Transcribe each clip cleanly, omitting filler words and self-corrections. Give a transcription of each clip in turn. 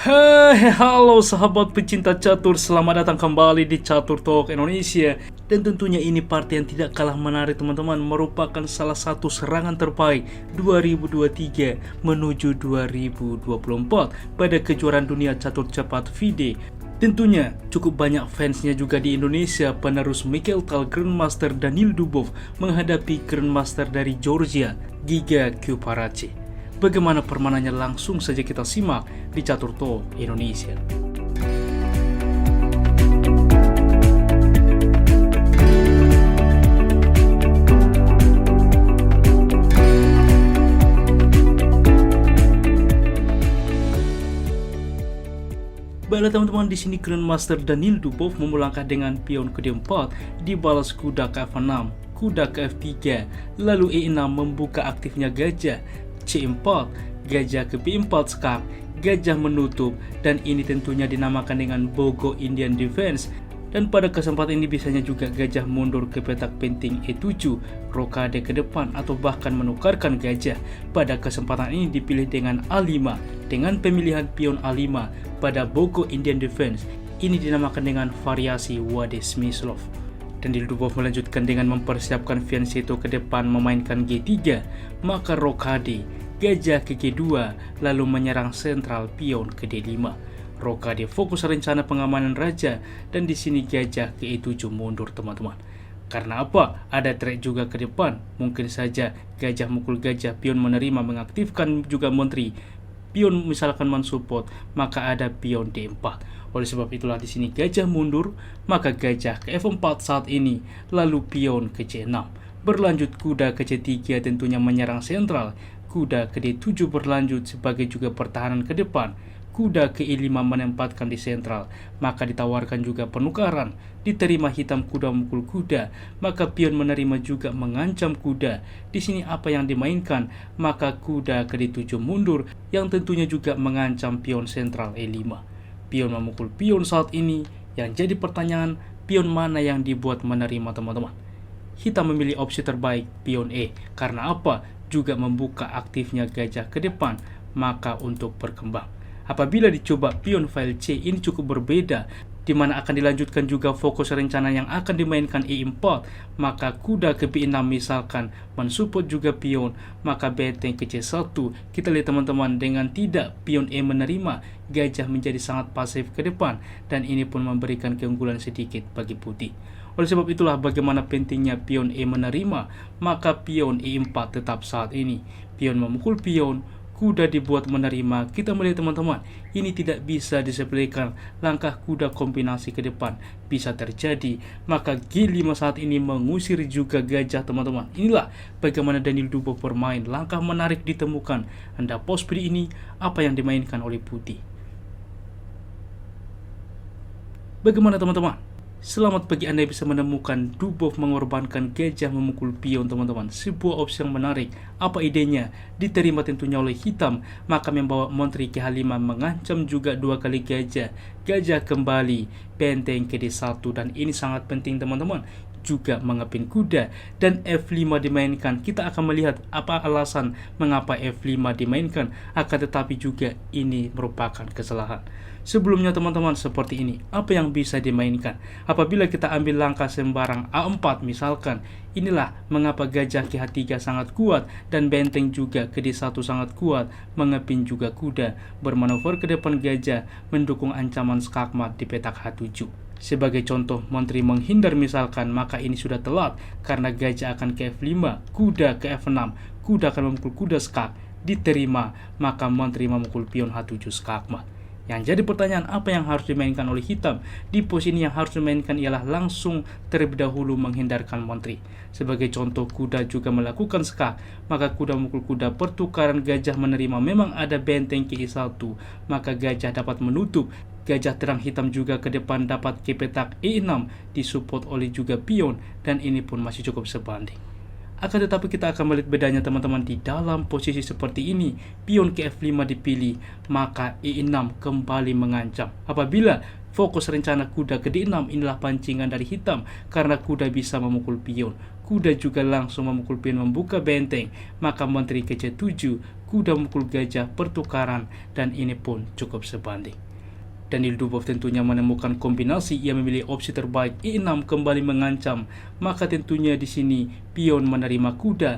Hai, halo sahabat pecinta catur, selamat datang kembali di Catur Talk Indonesia. Dan tentunya ini partai yang tidak kalah menarik teman-teman, merupakan salah satu serangan terbaik 2023 menuju 2024 pada kejuaraan dunia catur cepat FIDE. Tentunya cukup banyak fansnya juga di Indonesia. Penerus Mikhail Tal Grandmaster Danil Dubov menghadapi Grandmaster dari Georgia, Giga Kyuparache. Bagaimana permainannya, langsung saja kita simak di Catur Talk Indonesia. Baiklah teman-teman, di sini Grandmaster Danil Dubov memulangkah dengan pion ke D4, dibalas kuda ke F6, kuda ke F3, lalu E6 membuka aktifnya gajah, C4, gajah ke B4 skak, gajah menutup, dan ini tentunya dinamakan dengan Bogo Indian Defense. Dan pada kesempatan ini bisanya juga gajah mundur ke petak penting E7, rokade ke depan, atau bahkan menukarkan gajah. Pada kesempatan ini dipilih dengan A5, dengan pemilihan pion A5 pada Bogo Indian Defense. Ini dinamakan dengan variasi Wade Smyslov. Dan Dubov melanjutkan dengan mempersiapkan fianchetto ke depan memainkan G3, maka rokade, gajah ke G2, lalu menyerang sentral pion ke D5. Rokade fokus rencana pengamanan raja, dan di sini gajah ke E7 mundur teman-teman. Karena apa? Ada trek juga ke depan. Mungkin saja gajah mukul gajah, pion menerima mengaktifkan juga menteri. Pion misalkan mensupport, maka ada pion D4. Oleh sebab itulah di sini gajah mundur, maka gajah ke F4 saat ini, lalu pion ke C6. Berlanjut kuda ke C3 tentunya menyerang sentral. Kuda ke D7 berlanjut sebagai juga pertahanan ke depan. Kuda ke E5 menempatkan di sentral, maka ditawarkan juga penukaran. Diterima hitam kuda mukul kuda, maka pion menerima juga mengancam kuda. Di sini apa yang dimainkan? Maka kuda ke D7 mundur, yang tentunya juga mengancam pion sentral E5. Pion memukul pion saat ini, yang jadi pertanyaan, pion mana yang dibuat menerima teman-teman? Hitam memilih opsi terbaik, pion E. Karena apa? Juga membuka aktifnya gajah ke depan, maka untuk berkembang. Apabila dicoba pion file C, ini cukup berbeda, di mana akan dilanjutkan juga fokus rencana yang akan dimainkan E4, maka kuda ke B6 misalkan mensupport juga pion, maka benteng ke C1. Kita lihat teman-teman, dengan tidak pion E menerima, gajah menjadi sangat pasif ke depan, dan ini pun memberikan keunggulan sedikit bagi putih. Oleh sebab itulah bagaimana pentingnya pion E menerima, maka pion E4 tetap saat ini. Pion memukul pion, kuda dibuat menerima. Kita melihat teman-teman, ini tidak bisa disepelekan. Langkah kuda kombinasi ke depan bisa terjadi, maka G5 saat ini mengusir juga gajah teman-teman. Inilah bagaimana Danil Dubov bermain. Langkah menarik ditemukan. Anda pause video ini, apa yang dimainkan oleh putih. Bagaimana teman-teman? Selamat bagi Anda yang bisa menemukan Dubov mengorbankan gajah memukul pion teman-teman. Sebuah opsi yang menarik. Apa idenya? Diterima tentunya oleh hitam, maka membawa menteri ke H5 mengancam juga dua kali gajah. Gajah kembali, benteng ke D1, dan ini sangat penting teman-teman. Juga mengepin kuda, dan F5 dimainkan. Kita akan melihat apa alasan mengapa F5 dimainkan, akan tetapi juga ini merupakan kesalahan. Sebelumnya teman-teman, seperti ini, apa yang bisa dimainkan? Apabila kita ambil langkah sembarang A4 misalkan, inilah mengapa gajah ke H3 sangat kuat, dan benteng juga ke D1 sangat kuat, mengepin juga kuda, bermanuver ke depan gajah, mendukung ancaman skakmat di petak H7. Sebagai contoh, menteri menghindar misalkan, maka ini sudah telat, karena gajah akan ke F5, kuda ke F6, kuda akan memukul kuda skak, diterima, maka menteri memukul pion H7 skakmat. Yang jadi pertanyaan, apa yang harus dimainkan oleh hitam? Di posisi ini yang harus dimainkan ialah langsung terlebih dahulu menghindarkan menteri. Sebagai contoh, kuda juga melakukan skak, maka kuda memukul kuda, pertukaran gajah menerima. Memang ada benteng ke E1, maka gajah dapat menutup. Gajah terang hitam juga ke depan dapat ke petak E6, disupport oleh juga pion, dan ini pun masih cukup sebanding. Akan tetapi kita akan melihat bedanya teman-teman. Di dalam posisi seperti ini, pion ke F5 dipilih, maka E6 kembali mengancam. Apabila Fokus rencana kuda ke D6 inilah pancingan dari hitam karena kuda bisa memukul pion. Kuda juga langsung memukul pion membuka benteng, maka menteri ke C7, kuda memukul gajah pertukaran, dan ini pun cukup sebanding. Danil Dubov tentunya menemukan kombinasi, ia memilih opsi terbaik E6 kembali mengancam, maka tentunya di sini pion menerima kuda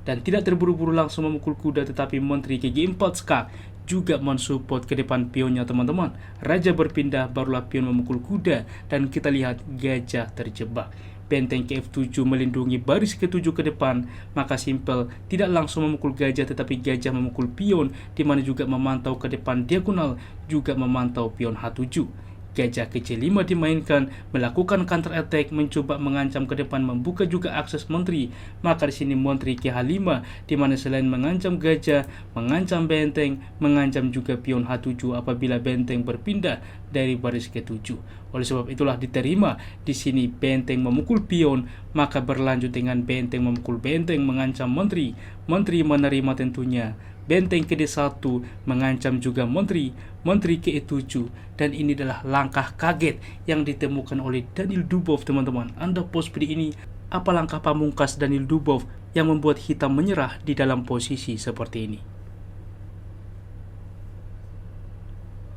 dan tidak terburu-buru langsung memukul kuda, tetapi menteri ke G4 skak juga mensupport ke depan pionnya teman-teman. Raja berpindah, barulah pion memukul kuda dan kita lihat gajah terjebak. Benteng ke F7 melindungi baris ke-7 ke depan, maka simpel tidak langsung memukul gajah tetapi gajah memukul pion, di mana juga memantau ke depan diagonal, juga memantau pion H7. Gajah ke C5 dimainkan, melakukan counter attack, mencoba mengancam ke depan, membuka juga akses menteri. Maka di sini menteri ke H5, di mana selain mengancam gajah, mengancam benteng, mengancam juga pion H7 apabila benteng berpindah dari baris ke-7. Oleh sebab itulah diterima di sini benteng memukul pion, maka berlanjut dengan benteng memukul benteng, mengancam menteri. Menteri menerima tentunya. Benteng ke D1 mengancam juga menteri ke E7, dan ini adalah langkah kaget yang ditemukan oleh Danil Dubov teman-teman. Anda post video ini, apa langkah pamungkas Danil Dubov yang membuat hitam menyerah di dalam posisi seperti ini?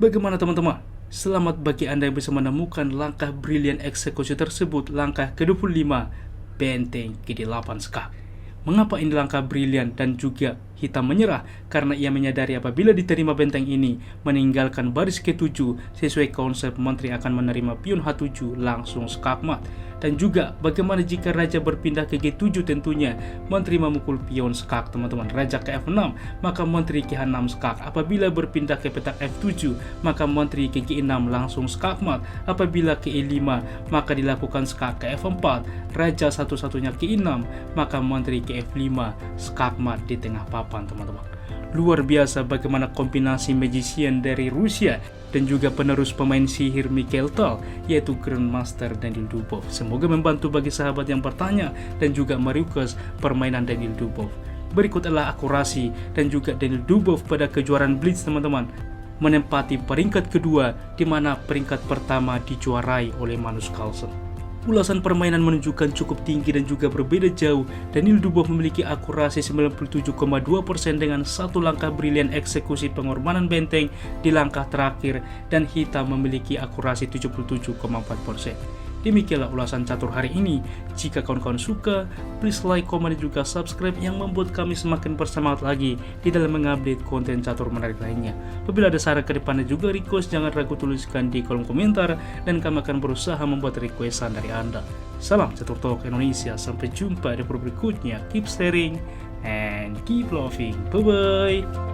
Bagaimana teman-teman? Selamat bagi Anda yang bisa menemukan langkah brilian eksekusi tersebut. Langkah ke-25, benteng ke D8 skak. Mengapa ini langkah brilian dan juga hitam menyerah? Karena ia menyadari apabila diterima benteng ini, meninggalkan baris ke-7 sesuai konsep menteri akan menerima pion H7 langsung skakmat. Dan juga bagaimana jika raja berpindah ke G7, tentunya menteri memukul pion skak teman-teman. Raja ke F6, maka menteri ke H6 skak. Apabila berpindah ke petak F7, maka menteri ke G6 langsung skakmat. Apabila ke E5, maka dilakukan skak ke F4. Raja satu-satunya ke E6, maka menteri ke F5 skakmat di tengah papan teman-teman. Luar biasa bagaimana kombinasi magician dari Rusia dan juga penerus pemain sihir Mikhail Tal, yaitu Grandmaster Danil Dubov. Semoga membantu bagi sahabat yang bertanya dan juga merequest permainan Danil Dubov. Berikut adalah akurasi dan juga Danil Dubov pada kejuaraan Blitz teman-teman, menempati peringkat kedua, di mana peringkat pertama dijuarai oleh Magnus Carlsen. Ulasan permainan menunjukkan cukup tinggi dan juga berbeda jauh. Danil Dubov memiliki akurasi 97,2% dengan satu langkah brilian eksekusi pengorbanan benteng di langkah terakhir, dan hitam memiliki akurasi 77,4%. Demikianlah ulasan catur hari ini. Jika kawan-kawan suka, please like, komen, dan juga subscribe yang membuat kami semakin bersemangat lagi di dalam mengupdate konten catur menarik lainnya. Apabila ada saran ke depannya juga request, jangan ragu tuliskan di kolom komentar dan kami akan berusaha membuat requestan dari Anda. Salam Catur Talk Indonesia, sampai jumpa di video berikutnya. Keep sharing and keep loving. Bye bye.